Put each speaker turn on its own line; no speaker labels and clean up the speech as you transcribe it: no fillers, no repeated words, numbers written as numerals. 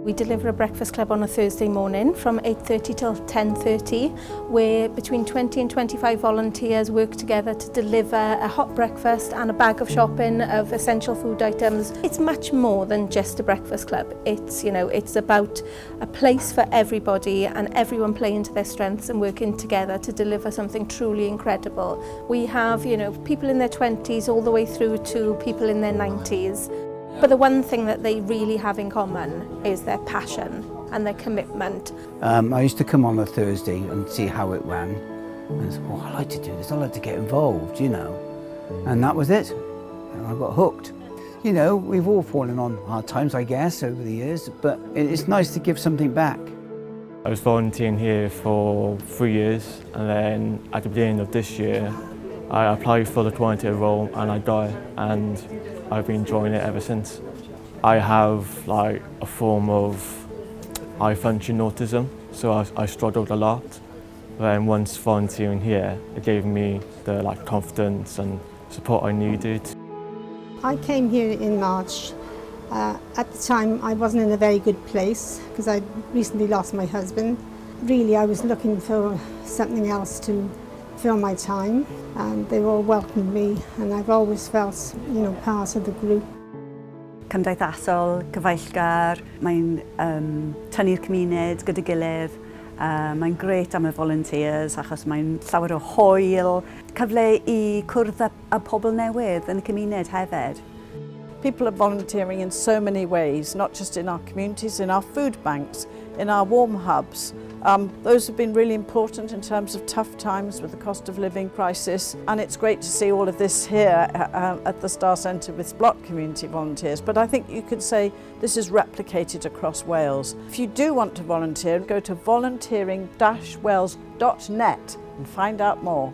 We deliver a breakfast club on a Thursday morning from 8:30 till 10:30, where between 20 and 25 volunteers work together to deliver a hot breakfast and a bag of shopping of essential food items. It's much more than just a breakfast club. It's about a place for everybody and everyone playing to their strengths and working together to deliver something truly incredible. We have, people in their 20s all the way through to people in their 90s. But the one thing that they really have in common is their passion and their commitment.
I used to come on a Thursday and see how it ran. And I said, I like to do this, I like to get involved, And that was it. And I got hooked. We've all fallen on hard times, I guess, over the years, but it's nice to give something back.
I was volunteering here for 3 years, and then at the beginning of this year, I applied for the volunteer role and I got it, and I've been enjoying it ever since. I have a form of high function autism, so I struggled a lot. Then once volunteering here, it gave me the confidence and support I needed.
I came here in March. At the time I wasn't in a very good place because I recently lost my husband. Really I was looking for something else to fill my time, and they all welcomed me, and I've always felt, part of the group.
Cymdeithasol, cyfeillgar, mae'n tynnu'r cymuned gyda gilydd, mae'n grêt am y volunteers achos mae'n llawer o hwyl, cyfle I cwrdd â pobl newydd yn y cymuned hefyd.
People are volunteering in so many ways, not just in our communities, in our food banks, in our warm hubs. Those have been really important in terms of tough times with the cost of living crisis, and it's great to see all of this here at the Star Centre with Splott Community Volunteers, but I think you could say this is replicated across Wales. If you do want to volunteer, go to volunteering-wales.net and find out more.